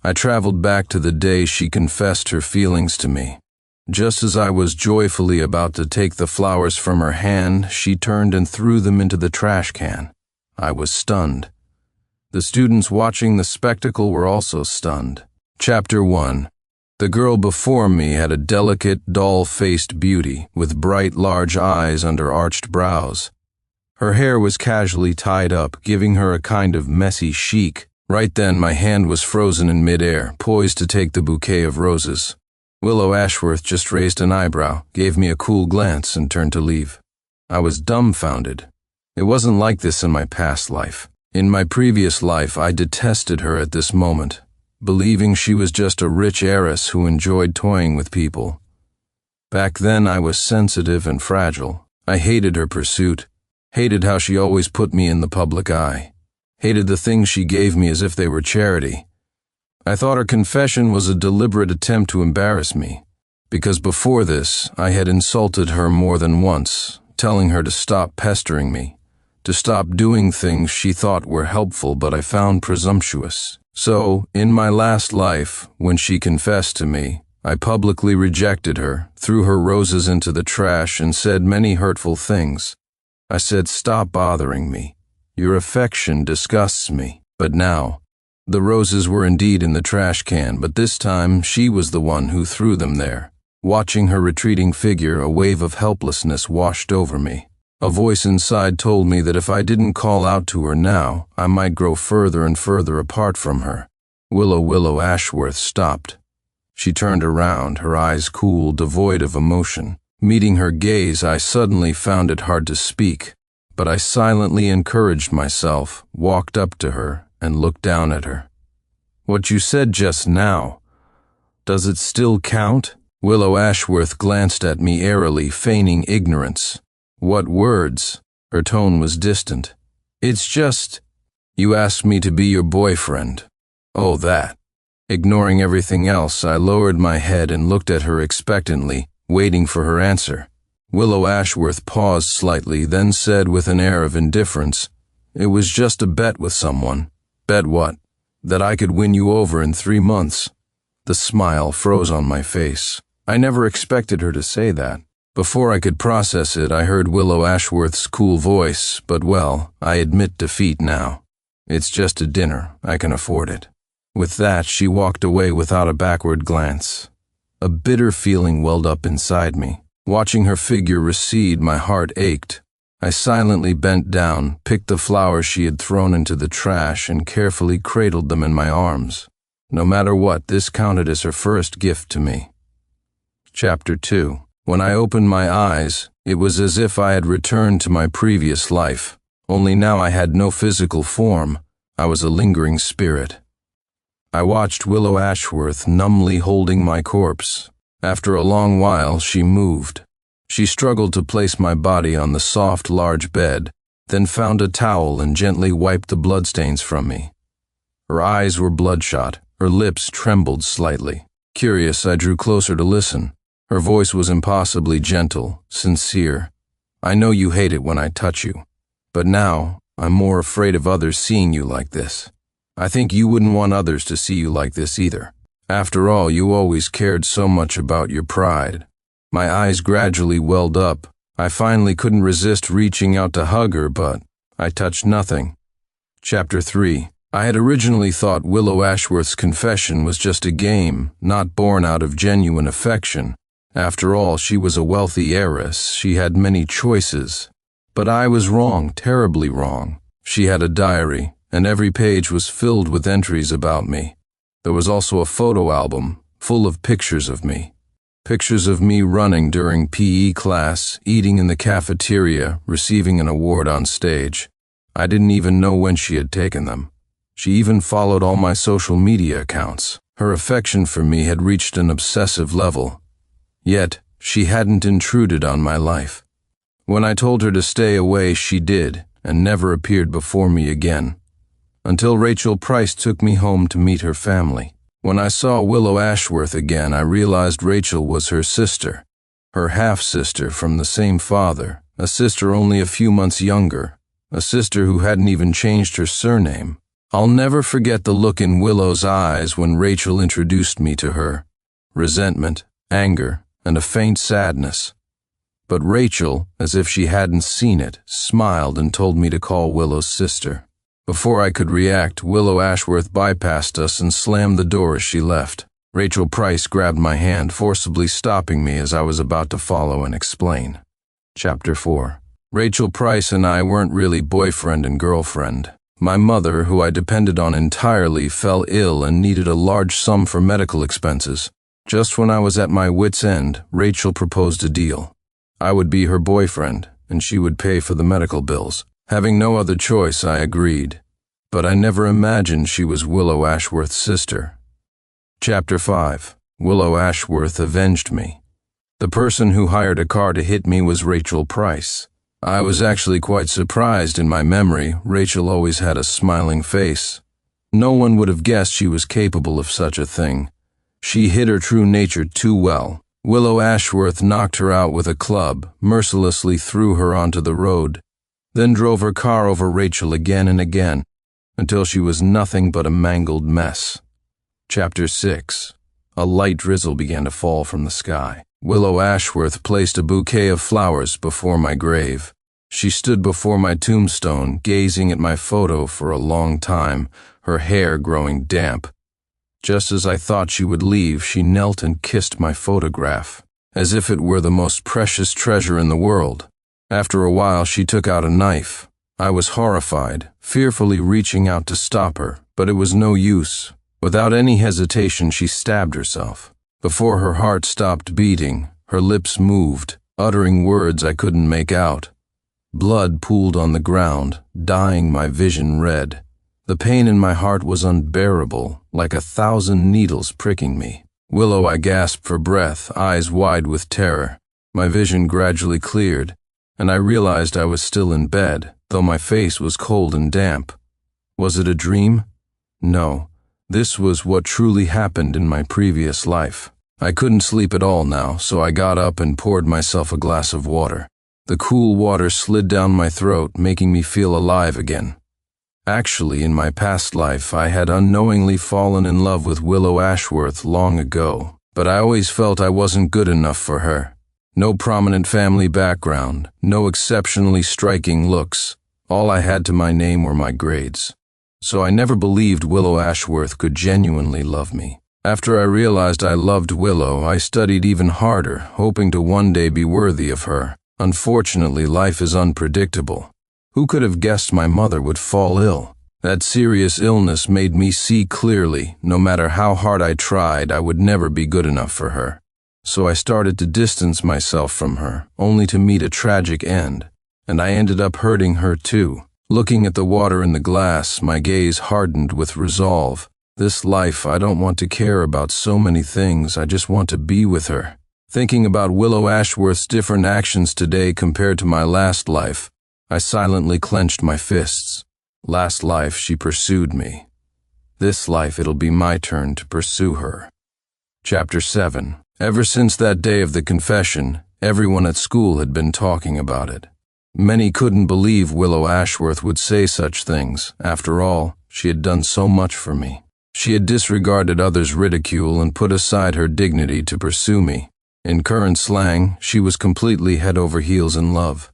I traveled back to the day she confessed her feelings to me. Just as I was joyfully about to take the flowers from her hand, she turned and threw them into the trash can. I was stunned. The students watching the spectacle were also stunned. Chapter 1. The girl before me had a delicate, doll-faced beauty with bright, large eyes under arched brows. Her hair was casually tied up, giving her a kind of messy chic. Right then, my hand was frozen in midair, poised to take the bouquet of roses. Willow Ashworth just raised an eyebrow, gave me a cool glance, and turned to leave. I was dumbfounded. It wasn't like this in my past life. In my previous life, I detested her at this moment, believing she was just a rich heiress who enjoyed toying with people. Back then, I was sensitive and fragile. I hated her pursuit, hated how she always put me in the public eye, hated the things she gave me as if they were charity. I thought her confession was a deliberate attempt to embarrass me, because before this, I had insulted her more than once, telling her to stop pestering me, to stop doing things she thought were helpful but I found presumptuous. So, in my last life, when she confessed to me, I publicly rejected her, threw her roses into the trash, and said many hurtful things. I said, "Stop bothering me. Your affection disgusts me." But now, the roses were indeed in the trash can, but this time she was the one who threw them there. Watching her retreating figure, a wave of helplessness washed over me. A voice inside told me that if I didn't call out to her now, I might grow further and further apart from her. Willow Ashworth stopped. She turned around, her eyes cool, devoid of emotion. Meeting her gaze, I suddenly found it hard to speak, but I silently encouraged myself, walked up to her, and looked down at her. "What you said just now, does it still count?" Willow Ashworth glanced at me airily, feigning ignorance. "What words?" Her tone was distant. "It's just, you asked me to be your boyfriend." "Oh, that." Ignoring everything else, I lowered my head and looked at her expectantly, waiting for her answer. Willow Ashworth paused slightly, then said with an air of indifference, "It was just a bet with someone." "Bet what?" "That I could win you over in 3 months." The smile froze on my face. I never expected her to say that. Before I could process it, I heard Willow Ashworth's cool voice, "But well, I admit defeat now. It's just a dinner. I can afford it." With that, she walked away without a backward glance. A bitter feeling welled up inside me. Watching her figure recede, my heart ached. I silently bent down, picked the flowers she had thrown into the trash, and carefully cradled them in my arms. No matter what, this counted as her first gift to me. Chapter 2. When I opened my eyes, it was as if I had returned to my previous life, only now I had no physical form. I was a lingering spirit. I watched Willow Ashworth numbly holding my corpse. After a long while, she moved. She struggled to place my body on the soft, large bed, then found a towel and gently wiped the bloodstains from me. Her eyes were bloodshot. Her lips trembled slightly. Curious, I drew closer to listen. Her voice was impossibly gentle, sincere. "I know you hate it when I touch you, but now I'm more afraid of others seeing you like this. I think you wouldn't want others to see you like this either. After all, you always cared so much about your pride." My eyes gradually welled up. I finally couldn't resist reaching out to hug her, but I touched nothing. Chapter 3. I had originally thought Willow Ashworth's confession was just a game, not born out of genuine affection. After all, she was a wealthy heiress. She had many choices. But I was wrong, terribly wrong. She had a diary, and every page was filled with entries about me. There was also a photo album, full of pictures of me. Pictures of me running during PE class, eating in the cafeteria, receiving an award on stage. I didn't even know when she had taken them. She even followed all my social media accounts. Her affection for me had reached an obsessive level. Yet, she hadn't intruded on my life. When I told her to stay away, she did, and never appeared before me again. Until Rachel Price took me home to meet her family. When I saw Willow Ashworth again, I realized Rachel was her sister, her half-sister from the same father, a sister only a few months younger, a sister who hadn't even changed her surname. I'll never forget the look in Willow's eyes when Rachel introduced me to her. Resentment, anger, and a faint sadness. But Rachel, as if she hadn't seen it, smiled and told me to call Willow's sister. Before I could react, Willow Ashworth bypassed us and slammed the door as she left. Rachel Price grabbed my hand, forcibly stopping me as I was about to follow and explain. Chapter 4. Rachel Price and I weren't really boyfriend and girlfriend. My mother, who I depended on entirely, fell ill and needed a large sum for medical expenses. Just when I was at my wit's end, Rachel proposed a deal. I would be her boyfriend, and she would pay for the medical bills. Having no other choice, I agreed. But I never imagined she was Willow Ashworth's sister. Chapter 5. Willow Ashworth avenged me. The person who hired a car to hit me was Rachel Price. I was actually quite surprised. In my memory, Rachel always had a smiling face. No one would have guessed she was capable of such a thing. She hid her true nature too well. Willow Ashworth knocked her out with a club, mercilessly threw her onto the road, then drove her car over Rachel again and again, until she was nothing but a mangled mess. Chapter 6. A light drizzle began to fall from the sky. Willow Ashworth placed a bouquet of flowers before my grave. She stood before my tombstone, gazing at my photo for a long time, her hair growing damp. Just as I thought she would leave, she knelt and kissed my photograph, as if it were the most precious treasure in the world. After a while, she took out a knife. I was horrified, fearfully reaching out to stop her, but it was no use. Without any hesitation, she stabbed herself. Before her heart stopped beating, her lips moved, uttering words I couldn't make out. Blood pooled on the ground, dyeing my vision red. The pain in my heart was unbearable, like 1,000 needles pricking me. Willow, I gasped for breath, eyes wide with terror. My vision gradually cleared, and I realized I was still in bed, though my face was cold and damp. Was it a dream? No. This was what truly happened in my previous life. I couldn't sleep at all now, so I got up and poured myself a glass of water. The cool water slid down my throat, making me feel alive again. Actually, in my past life, I had unknowingly fallen in love with Willow Ashworth long ago, but I always felt I wasn't good enough for her. No prominent family background, no exceptionally striking looks. All I had to my name were my grades. So I never believed Willow Ashworth could genuinely love me. After I realized I loved Willow, I studied even harder, hoping to one day be worthy of her. Unfortunately, life is unpredictable. Who could have guessed my mother would fall ill? That serious illness made me see clearly, no matter how hard I tried, I would never be good enough for her. So I started to distance myself from her, only to meet a tragic end. And I ended up hurting her too. Looking at the water in the glass, my gaze hardened with resolve. This life, I don't want to care about so many things, I just want to be with her. Thinking about Willow Ashworth's different actions today compared to my last life, I silently clenched my fists. Last life, she pursued me. This life, it'll be my turn to pursue her. Chapter 7. Ever since that day of the confession, everyone at school had been talking about it. Many couldn't believe Willow Ashworth would say such things. After all, she had done so much for me. She had disregarded others' ridicule and put aside her dignity to pursue me. In current slang, she was completely head over heels in love.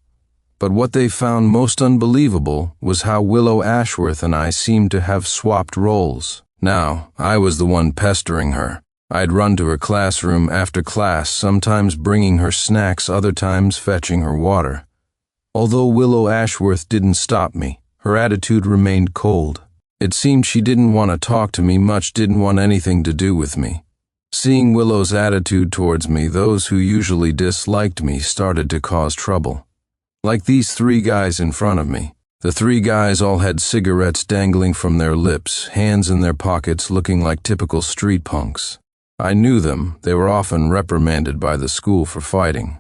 But what they found most unbelievable was how Willow Ashworth and I seemed to have swapped roles. Now, I was the one pestering her. I'd run to her classroom after class, sometimes bringing her snacks, other times fetching her water. Although Willow Ashworth didn't stop me, her attitude remained cold. It seemed she didn't want to talk to me much, didn't want anything to do with me. Seeing Willow's attitude towards me, those who usually disliked me started to cause trouble. Like these 3 guys in front of me. The 3 guys all had cigarettes dangling from their lips, hands in their pockets, looking like typical street punks. I knew them. They were often reprimanded by the school for fighting.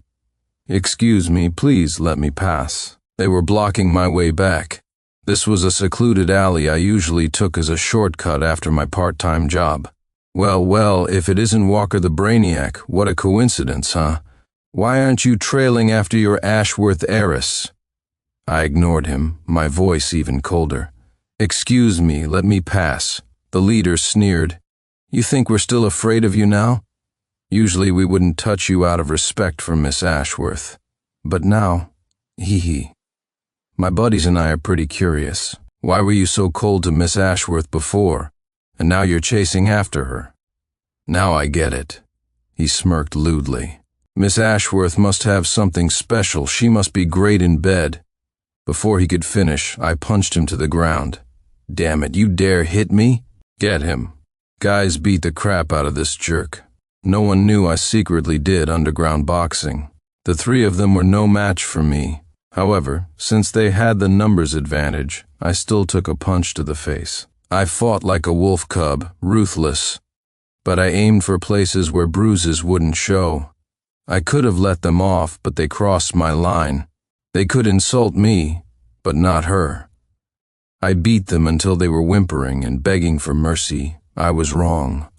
"Excuse me, please let me pass." They were blocking my way back. This was a secluded alley I usually took as a shortcut after my part-time job. Well, if it isn't Walker the Brainiac, what a coincidence, huh? "Why aren't you trailing after your Ashworth heiress?" I ignored him, my voice even colder. "Excuse me, let me pass." The leader sneered. "You think we're still afraid of you now? Usually we wouldn't touch you out of respect for Miss Ashworth. But now, hee. My buddies and I are pretty curious. Why were you so cold to Miss Ashworth before, and now you're chasing after her?" "Now I get it." He smirked lewdly. "Miss Ashworth must have something special. She must be great in bed." Before he could finish, I punched him to the ground. "Damn it, you dare hit me? Get him." Guys beat the crap out of this jerk. No one knew I secretly did underground boxing. The three of them were no match for me. However, since they had the numbers advantage, I still took a punch to the face. I fought like a wolf cub, ruthless, but I aimed for places where bruises wouldn't show. I could have let them off, but they crossed my line. They could insult me, but not her. I beat them until they were whimpering and begging for mercy. I was wrong.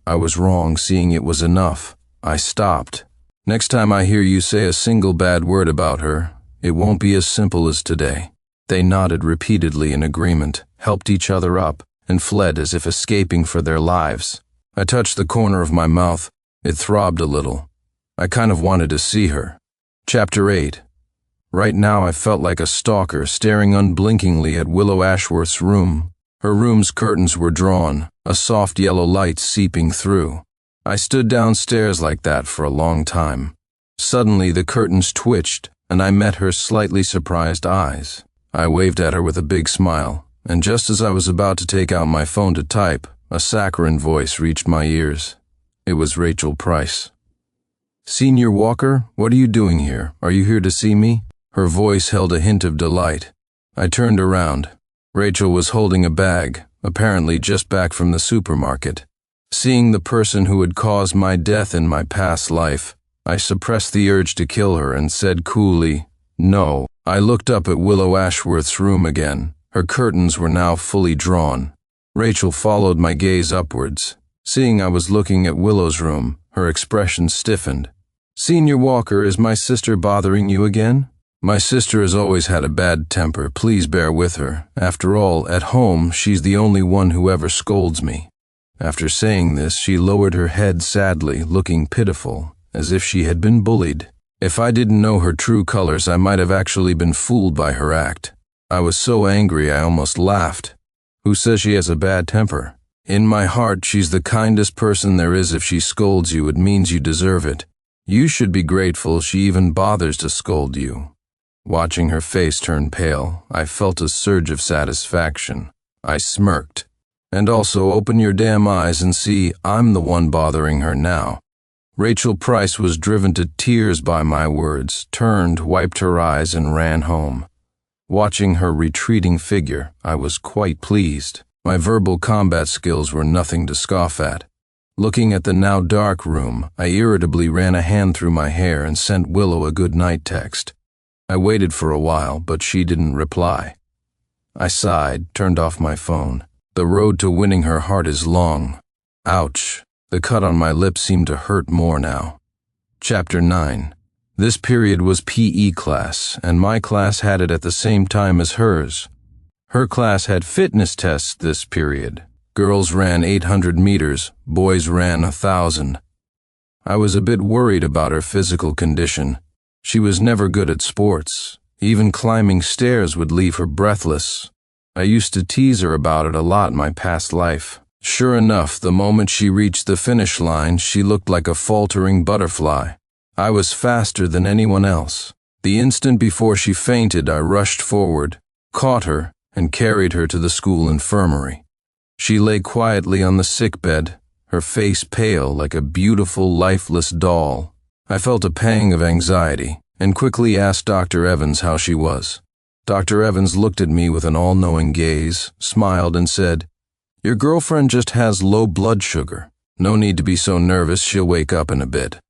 Seeing it was enough. I stopped. Next time I hear you say a single bad word about her, it won't be as simple as today. They nodded repeatedly in agreement, helped each other up, and fled as if escaping for their lives. I touched the corner of my mouth. It throbbed a little. I kind of wanted to see her. Chapter 8. Right now I felt like a stalker staring unblinkingly at Willow Ashworth's room. Her room's curtains were drawn, a soft yellow light seeping through. I stood downstairs like that for a long time. Suddenly the curtains twitched, and I met her slightly surprised eyes. I waved at her with a big smile, and just as I was about to take out my phone to type, a saccharine voice reached my ears. It was Rachel Price. "Senior Walker, what are you doing here? Are you here to see me?" Her voice held a hint of delight. I turned around. Rachel was holding a bag, apparently just back from the supermarket. Seeing the person who had caused my death in my past life, I suppressed the urge to kill her and said coolly, "No." I looked up at Willow Ashworth's room again. Her curtains were now fully drawn. Rachel followed my gaze upwards. Seeing I was looking at Willow's room, her expression stiffened. "Senior Walker, is my sister bothering you again?" "My sister has always had a bad temper. Please bear with her. After all, at home, she's the only one who ever scolds me." After saying this, she lowered her head sadly, looking pitiful, as if she had been bullied. If I didn't know her true colors, I might have actually been fooled by her act. I was so angry I almost laughed. Who says she has a bad temper? In my heart, she's the kindest person there is. If she scolds you, it means you deserve it. You should be grateful she even bothers to scold you. Watching her face turn pale, I felt a surge of satisfaction. I smirked. "And also open your damn eyes and see I'm the one bothering her now." Rachel Price was driven to tears by my words, turned, wiped her eyes, and ran home. Watching her retreating figure, I was quite pleased. My verbal combat skills were nothing to scoff at. Looking at the now dark room, I irritably ran a hand through my hair and sent Willow a good night text. I waited for a while, but she didn't reply. I sighed, turned off my phone. The road to winning her heart is long. Ouch. The cut on my lip seemed to hurt more now. Chapter 9. This period was PE class, and my class had it at the same time as hers. Her class had fitness tests this period. Girls ran 800 meters, boys ran 1,000. I was a bit worried about her physical condition. She was never good at sports. Even climbing stairs would leave her breathless. I used to tease her about it a lot in my past life. Sure enough, the moment she reached the finish line, she looked like a faltering butterfly. I was faster than anyone else. The instant before she fainted, I rushed forward, caught her, and carried her to the school infirmary. She lay quietly on the sickbed, her face pale like a beautiful, lifeless doll. I felt a pang of anxiety, and quickly asked Dr. Evans how she was. Dr. Evans looked at me with an all-knowing gaze, smiled, and said, "Your girlfriend just has low blood sugar. No need to be so nervous, she'll wake up in a bit."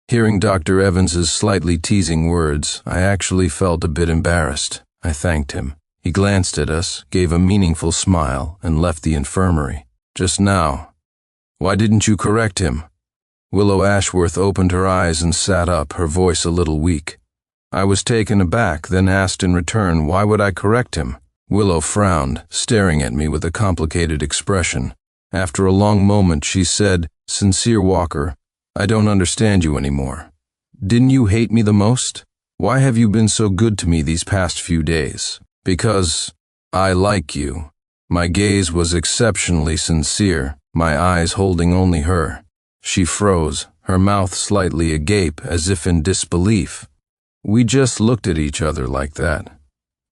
Hearing Dr. Evans's slightly teasing words, I actually felt a bit embarrassed. I thanked him. He glanced at us, gave a meaningful smile, and left the infirmary. "Just now. Why didn't you correct him?" Willow Ashworth opened her eyes and sat up, her voice a little weak. I was taken aback, then asked in return, why would I correct him? Willow frowned, staring at me with a complicated expression. After a long moment, she said, "Sincere Walker, I don't understand you anymore. Didn't you hate me the most? Why have you been so good to me these past few days?" "Because I like you." My gaze was exceptionally sincere, my eyes holding only her. She froze, her mouth slightly agape as if in disbelief. We just looked at each other like that.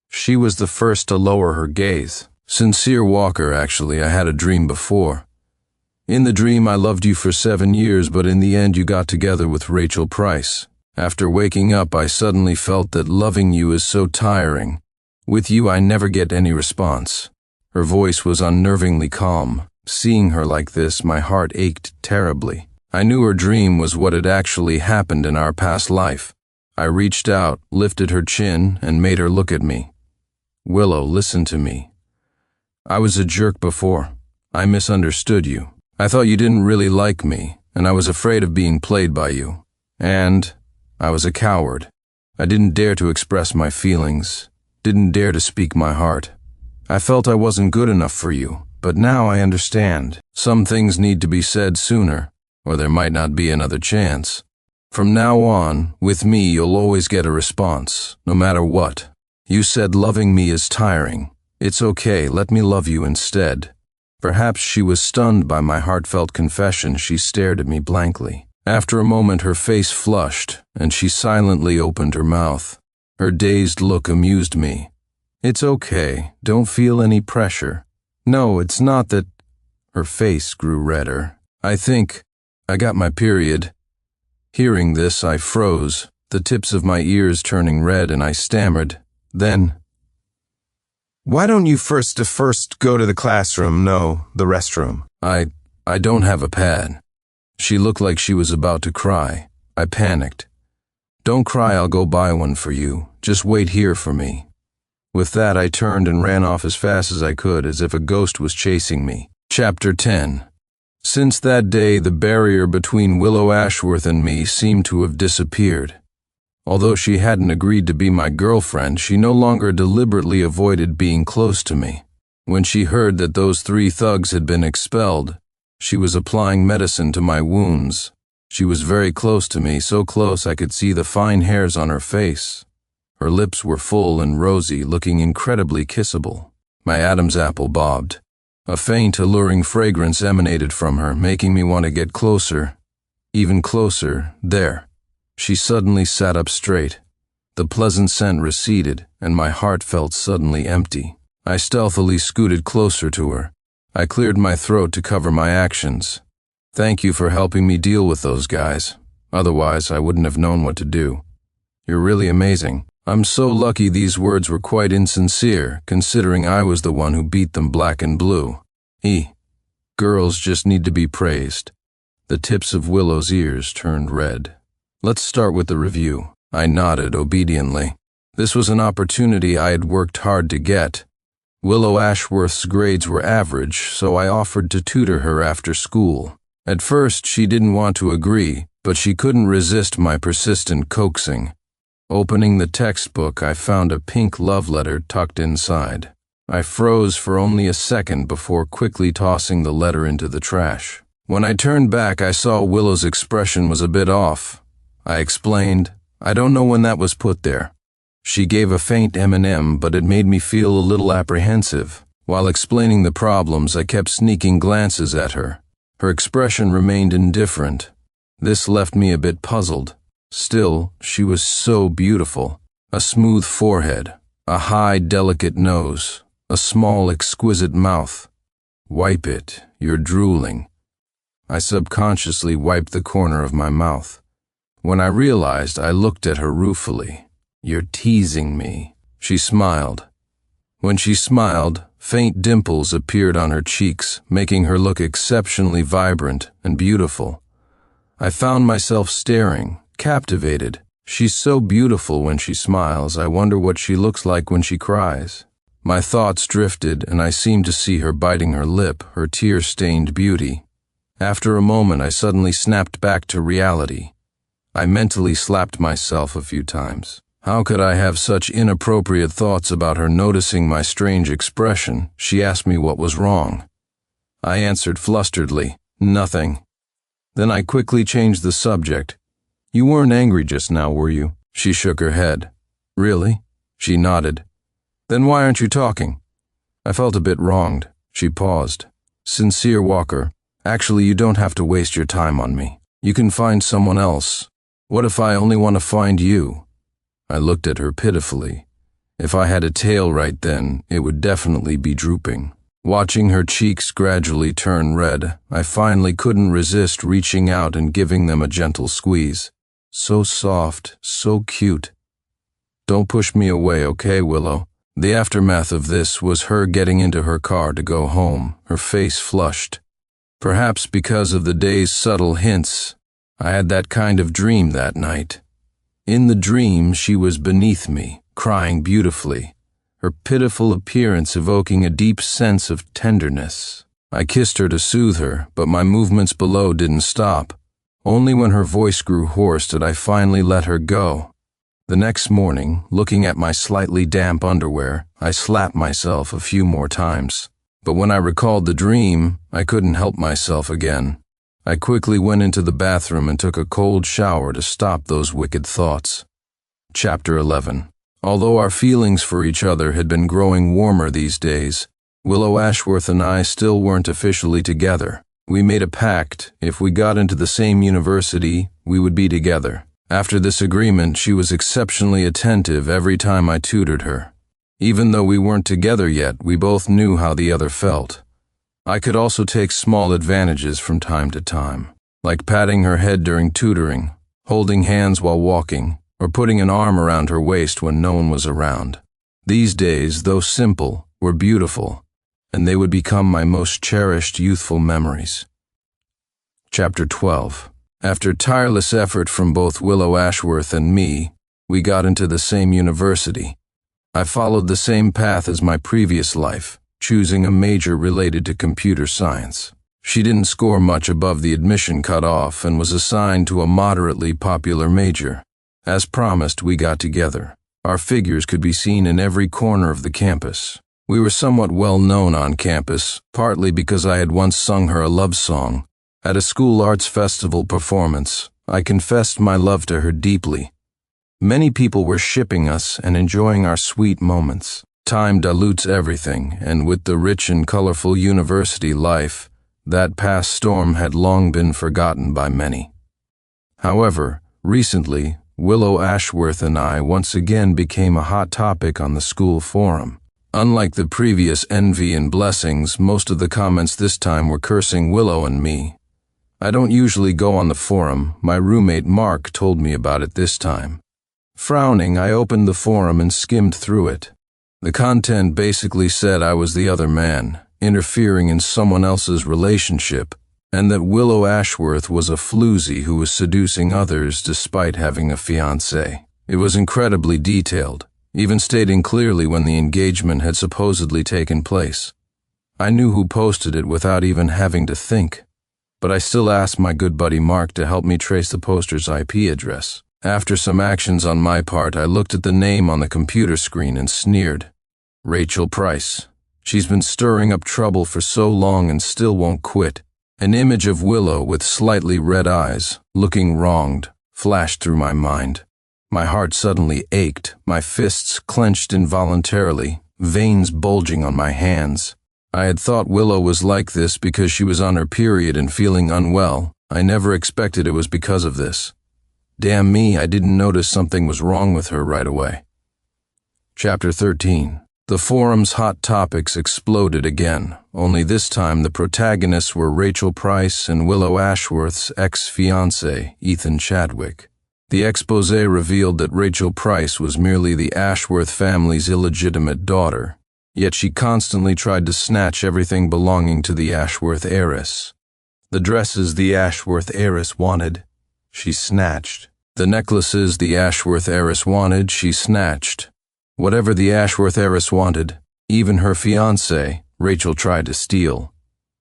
She was the first to lower her gaze. "Sincere Walker, actually, I had a dream before. In the dream I loved you for 7 years, but in the end you got together with Rachel Price. After waking up I suddenly felt that loving you is so tiring. With you I never get any response." Her voice was unnervingly calm. Seeing her like this, my heart ached terribly. I knew her dream was what had actually happened in our past life. I reached out, lifted her chin, and made her look at me. "Willow, listen to me. I was a jerk before. I misunderstood you. I thought you didn't really like me, and I was afraid of being played by you. And I was a coward. I didn't dare to express my feelings, didn't dare to speak my heart. I felt I wasn't good enough for you, but now I understand. Some things need to be said sooner, or there might not be another chance. From now on, with me you'll always get a response, no matter what. You said loving me is tiring. It's okay, let me love you instead." Perhaps she was stunned by my heartfelt confession. She stared at me blankly. After a moment her face flushed, and she silently opened her mouth. Her dazed look amused me. "It's okay, don't feel any pressure. No, it's not that—" Her face grew redder. "I think I got my period." Hearing this, I froze, the tips of my ears turning red, and I stammered. Then, "Why don't you first go to the classroom, no, the restroom?" I don't have a pad." She looked like she was about to cry. I panicked. "Don't cry, I'll go buy one for you. Just wait here for me." With that, I turned and ran off as fast as I could, as if a ghost was chasing me. Chapter 10. Since that day, the barrier between Willow Ashworth and me seemed to have disappeared. Although she hadn't agreed to be my girlfriend, she no longer deliberately avoided being close to me. When she heard that those 3 thugs had been expelled, she was applying medicine to my wounds. She was very close to me, so close I could see the fine hairs on her face. Her lips were full and rosy, looking incredibly kissable. My Adam's apple bobbed. A faint, alluring fragrance emanated from her, making me want to get closer. Even closer. There. She suddenly sat up straight. The pleasant scent receded, and my heart felt suddenly empty. I stealthily scooted closer to her. I cleared my throat to cover my actions. "Thank you for helping me deal with those guys. Otherwise, I wouldn't have known what to do. You're really amazing. I'm so lucky." These words were quite insincere, considering I was the one who beat them black and blue. Girls just need to be praised. The tips of Willow's ears turned red. "Let's start with the review." I nodded obediently. This was an opportunity I had worked hard to get. Willow Ashworth's grades were average, so I offered to tutor her after school. At first, she didn't want to agree, but she couldn't resist my persistent coaxing. Opening the textbook, I found a pink love letter tucked inside. I froze for only a second before quickly tossing the letter into the trash. When I turned back, I saw Willow's expression was a bit off. I explained, "I don't know when that was put there." She gave a faint M&M, but it made me feel a little apprehensive. While explaining the problems, I kept sneaking glances at her. Her expression remained indifferent. This left me a bit puzzled. Still, she was so beautiful. A smooth forehead, a high, delicate nose, a small, exquisite mouth. "Wipe it, you're drooling." I subconsciously wiped the corner of my mouth. When I realized, I looked at her ruefully. "You're teasing me." She smiled. When she smiled, faint dimples appeared on her cheeks, making her look exceptionally vibrant and beautiful. I found myself staring, captivated. She's so beautiful when she smiles. I wonder what she looks like when she cries. My thoughts drifted, and I seemed to see her biting her lip, her tear-stained beauty. After a moment, I suddenly snapped back to reality. I mentally slapped myself a few times. How could I have such inappropriate thoughts about her noticing my strange expression? She asked me what was wrong. I answered flusteredly, "Nothing." Then I quickly changed the subject. "You weren't angry just now, were you?" She shook her head. "Really?" She nodded. "Then why aren't you talking?" I felt a bit wronged. She paused. "Sincere Walker, actually you don't have to waste your time on me. You can find someone else. What if I only want to find you?" I looked at her pitifully. If I had a tail right then, it would definitely be drooping. Watching her cheeks gradually turn red, I finally couldn't resist reaching out and giving them a gentle squeeze. So soft, so cute. "Don't push me away, okay, Willow?" The aftermath of this was her getting into her car to go home, her face flushed. Perhaps because of the day's subtle hints, I had that kind of dream that night. In the dream, she was beneath me, crying beautifully, her pitiful appearance evoking a deep sense of tenderness. I kissed her to soothe her, but my movements below didn't stop. Only when her voice grew hoarse did I finally let her go. The next morning, looking at my slightly damp underwear, I slapped myself a few more times. But when I recalled the dream, I couldn't help myself again. I quickly went into the bathroom and took a cold shower to stop those wicked thoughts. Chapter 11. Although our feelings for each other had been growing warmer these days, Willow Ashworth and I still weren't officially together. We made a pact: if we got into the same university, we would be together. After this agreement, she was exceptionally attentive every time I tutored her. Even though we weren't together yet, we both knew how the other felt. I could also take small advantages from time to time, like patting her head during tutoring, holding hands while walking, or putting an arm around her waist when no one was around. These days, though simple, were beautiful, and they would become my most cherished youthful memories. Chapter 12. After tireless effort from both Willow Ashworth and me, we got into the same university. I followed the same path as my previous life, choosing a major related to computer science. She didn't score much above the admission cutoff and was assigned to a moderately popular major. As promised, we got together. Our figures could be seen in every corner of the campus. We were somewhat well known on campus, partly because I had once sung her a love song. At a school arts festival performance, I confessed my love to her deeply. Many people were shipping us and enjoying our sweet moments. Time dilutes everything, and with the rich and colorful university life, that past storm had long been forgotten by many. However, recently, Willow Ashworth and I once again became a hot topic on the school forum. Unlike the previous envy and blessings, most of the comments this time were cursing Willow and me. I don't usually go on the forum. My roommate Mark told me about it this time. Frowning, I opened the forum and skimmed through it. The content basically said I was the other man, interfering in someone else's relationship, and that Willow Ashworth was a floozy who was seducing others despite having a fiancé. It was incredibly detailed, even stating clearly when the engagement had supposedly taken place. I knew who posted it without even having to think, but I still asked my good buddy Mark to help me trace the poster's IP address. After some actions on my part, I looked at the name on the computer screen and sneered. Rachel Price. She's been stirring up trouble for so long and still won't quit. An image of Willow with slightly red eyes, looking wronged, flashed through my mind. My heart suddenly ached, my fists clenched involuntarily, veins bulging on my hands. I had thought Willow was like this because she was on her period and feeling unwell. I never expected it was because of this. Damn me, I didn't notice something was wrong with her right away. Chapter 13. The forum's hot topics exploded again, only this time the protagonists were Rachel Price and Willow Ashworth's ex-fiancé, Ethan Chadwick. The expose revealed that Rachel Price was merely the Ashworth family's illegitimate daughter, yet she constantly tried to snatch everything belonging to the Ashworth heiress. The dresses the Ashworth heiress wanted, she snatched. The necklaces the Ashworth heiress wanted, she snatched. Whatever the Ashworth heiress wanted, even her fiancé, Rachel tried to steal.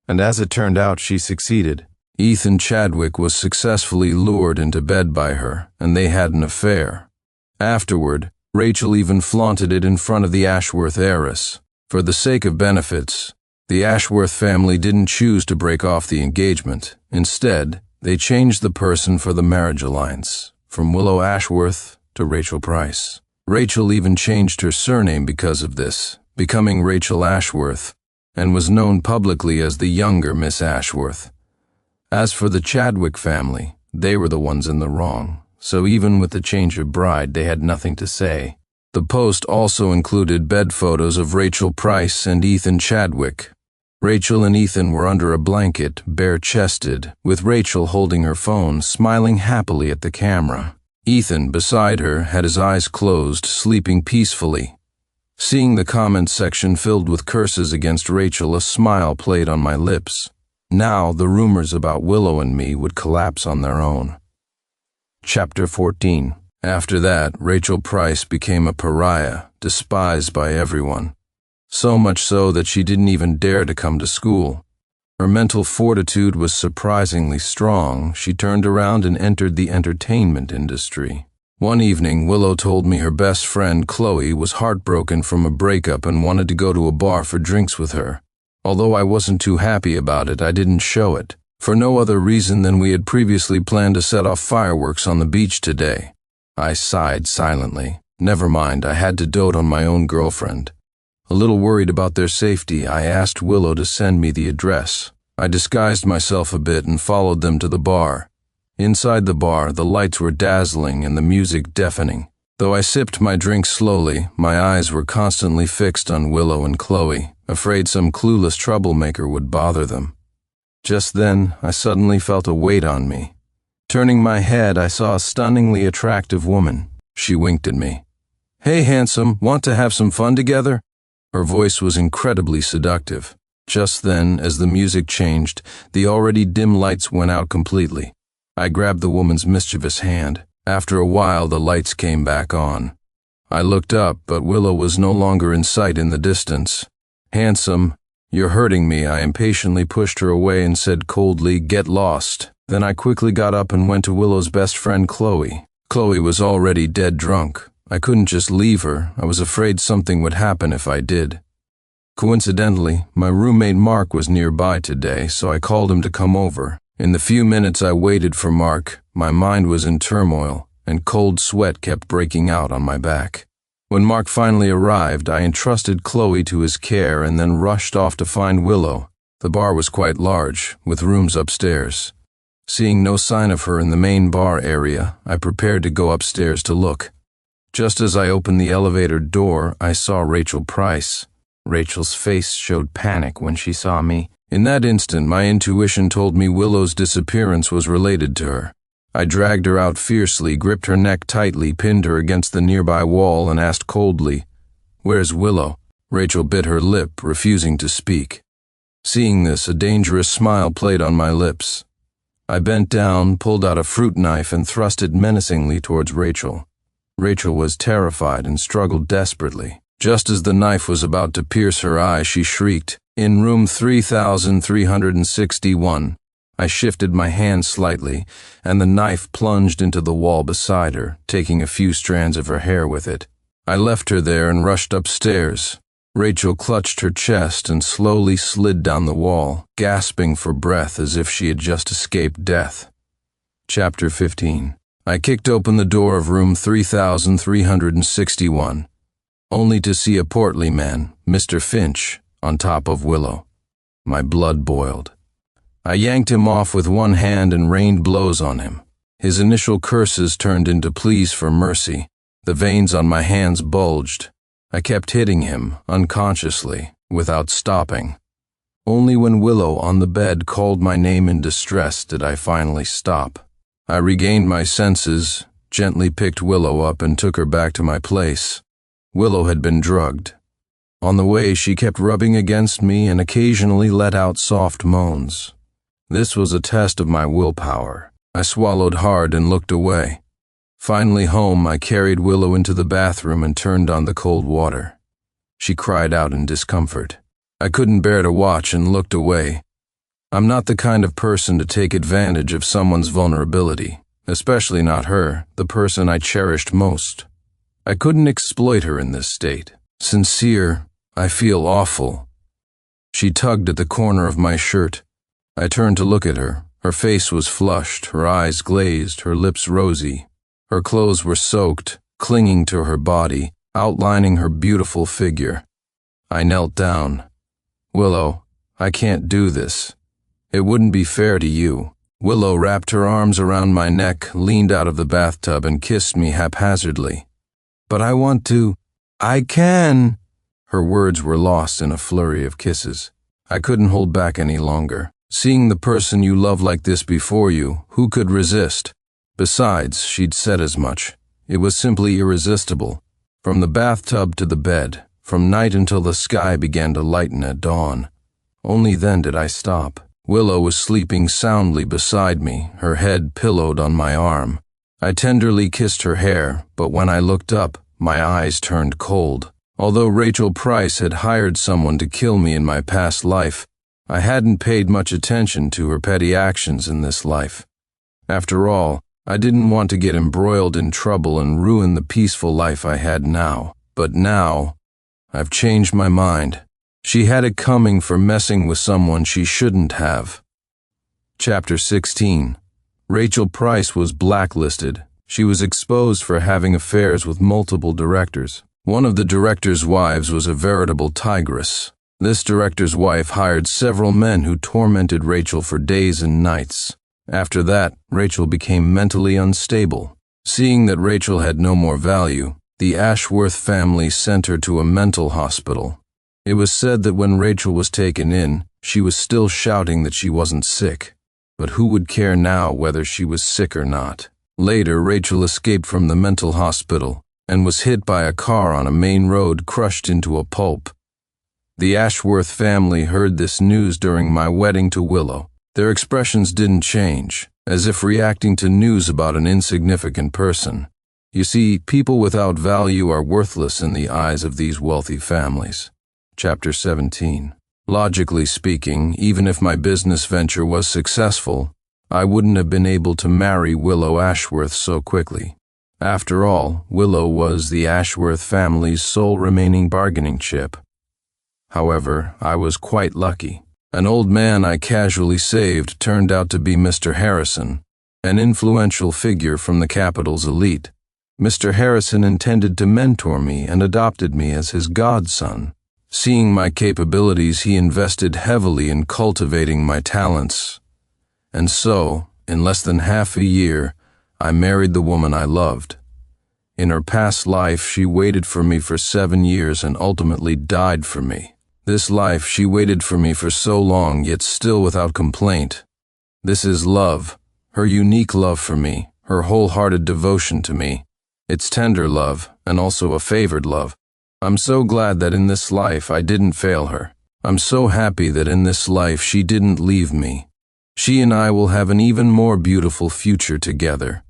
And as it turned out, she succeeded. Ethan Chadwick was successfully lured into bed by her, and they had an affair. Afterward, Rachel even flaunted it in front of the Ashworth heiress. For the sake of benefits, the Ashworth family didn't choose to break off the engagement. Instead, they changed the person for the marriage alliance, from Willow Ashworth to Rachel Price. Rachel even changed her surname because of this, becoming Rachel Ashworth, and was known publicly as the younger Miss Ashworth. As for the Chadwick family, they were the ones in the wrong, so even with the change of bride, they had nothing to say. The post also included bed photos of Rachel Price and Ethan Chadwick. Rachel and Ethan were under a blanket, bare-chested, with Rachel holding her phone, smiling happily at the camera. Ethan, beside her, had his eyes closed, sleeping peacefully. Seeing the comment section filled with curses against Rachel, a smile played on my lips. Now the rumors about Willow and me would collapse on their own. Chapter 14. After that, Rachel Price became a pariah, despised by everyone. So much so that she didn't even dare to come to school. Her mental fortitude was surprisingly strong. She turned around and entered the entertainment industry. One evening, Willow told me her best friend, Chloe, was heartbroken from a breakup and wanted to go to a bar for drinks with her. Although I wasn't too happy about it, I didn't show it, for no other reason than we had previously planned to set off fireworks on the beach today. I sighed silently. Never mind, I had to dote on my own girlfriend. A little worried about their safety, I asked Willow to send me the address. I disguised myself a bit and followed them to the bar. Inside the bar, the lights were dazzling and the music deafening. Though I sipped my drink slowly, my eyes were constantly fixed on Willow and Chloe, afraid some clueless troublemaker would bother them. Just then, I suddenly felt a weight on me. Turning my head, I saw a stunningly attractive woman. She winked at me. "Hey, handsome, want to have some fun together?" Her voice was incredibly seductive. Just then, as the music changed, the already dim lights went out completely. I grabbed the woman's mischievous hand. After a while, the lights came back on. I looked up, but Willow was no longer in sight in the distance. "Handsome, you're hurting me," I impatiently pushed her away and said coldly, "Get lost." Then I quickly got up and went to Willow's best friend, Chloe. Chloe was already dead drunk. I couldn't just leave her. I was afraid something would happen if I did. Coincidentally, my roommate Mark was nearby today, so I called him to come over. In the few minutes I waited for Mark, my mind was in turmoil, and cold sweat kept breaking out on my back. When Mark finally arrived, I entrusted Chloe to his care and then rushed off to find Willow. The bar was quite large, with rooms upstairs. Seeing no sign of her in the main bar area, I prepared to go upstairs to look. Just as I opened the elevator door, I saw Rachel Price. Rachel's face showed panic when she saw me. In that instant, my intuition told me Willow's disappearance was related to her. I dragged her out fiercely, gripped her neck tightly, pinned her against the nearby wall, and asked coldly, "Where's Willow?" Rachel bit her lip, refusing to speak. Seeing this, a dangerous smile played on my lips. I bent down, pulled out a fruit knife, and thrust it menacingly towards Rachel. Rachel was terrified and struggled desperately. Just as the knife was about to pierce her eye, she shrieked, "In room 3361. I shifted my hand slightly, and the knife plunged into the wall beside her, taking a few strands of her hair with it. I left her there and rushed upstairs. Rachel clutched her chest and slowly slid down the wall, gasping for breath as if she had just escaped death. Chapter 15. I kicked open the door of room 3361, only to see a portly man, Mr. Finch, on top of Willow. My blood boiled. I yanked him off with one hand and rained blows on him. His initial curses turned into pleas for mercy. The veins on my hands bulged. I kept hitting him, unconsciously, without stopping. Only when Willow on the bed called my name in distress did I finally stop. I regained my senses, gently picked Willow up and took her back to my place. Willow had been drugged. On the way, she kept rubbing against me and occasionally let out soft moans. This was a test of my willpower. I swallowed hard and looked away. Finally home, I carried Willow into the bathroom and turned on the cold water. She cried out in discomfort. I couldn't bear to watch and looked away. I'm not the kind of person to take advantage of someone's vulnerability, especially not her, the person I cherished most. I couldn't exploit her in this state. Sincere, I feel awful. She tugged at the corner of my shirt. I turned to look at her. Her face was flushed, her eyes glazed, her lips rosy. Her clothes were soaked, clinging to her body, outlining her beautiful figure. I knelt down. Willow, I can't do this. It wouldn't be fair to you. Willow wrapped her arms around my neck, leaned out of the bathtub, and kissed me haphazardly. But I want to. I can. Her words were lost in a flurry of kisses. I couldn't hold back any longer. Seeing the person you love like this before you, who could resist? Besides, she'd said as much. It was simply irresistible. From the bathtub to the bed, from night until the sky began to lighten at dawn. Only then did I stop. Willow was sleeping soundly beside me, her head pillowed on my arm. I tenderly kissed her hair, but when I looked up, my eyes turned cold. Although Rachel Price had hired someone to kill me in my past life, I hadn't paid much attention to her petty actions in this life. After all, I didn't want to get embroiled in trouble and ruin the peaceful life I had now. But now, I've changed my mind. She had it coming for messing with someone she shouldn't have. Chapter 16. Rachel Price was blacklisted. She was exposed for having affairs with multiple directors. One of the director's wives was a veritable tigress. This director's wife hired several men who tormented Rachel for days and nights. After that, Rachel became mentally unstable. Seeing that Rachel had no more value, the Ashworth family sent her to a mental hospital. It was said that when Rachel was taken in, she was still shouting that she wasn't sick. But who would care now whether she was sick or not? Later, Rachel escaped from the mental hospital and was hit by a car on a main road, crushed into a pulp. The Ashworth family heard this news during my wedding to Willow. Their expressions didn't change, as if reacting to news about an insignificant person. You see, people without value are worthless in the eyes of these wealthy families. Chapter 17. Logically speaking, even if my business venture was successful, I wouldn't have been able to marry Willow Ashworth so quickly. After all, Willow was the Ashworth family's sole remaining bargaining chip. However, I was quite lucky. An old man I casually saved turned out to be Mr. Harrison, an influential figure from the capital's elite. Mr. Harrison intended to mentor me and adopted me as his godson. Seeing my capabilities, he invested heavily in cultivating my talents. And so, in less than half a year, I married the woman I loved. In her past life, she waited for me for 7 years and ultimately died for me. This life, she waited for me for so long, yet still without complaint. This is love, her unique love for me, her wholehearted devotion to me. It's tender love, and also a favored love. I'm so glad that in this life I didn't fail her. I'm so happy that in this life she didn't leave me. She and I will have an even more beautiful future together.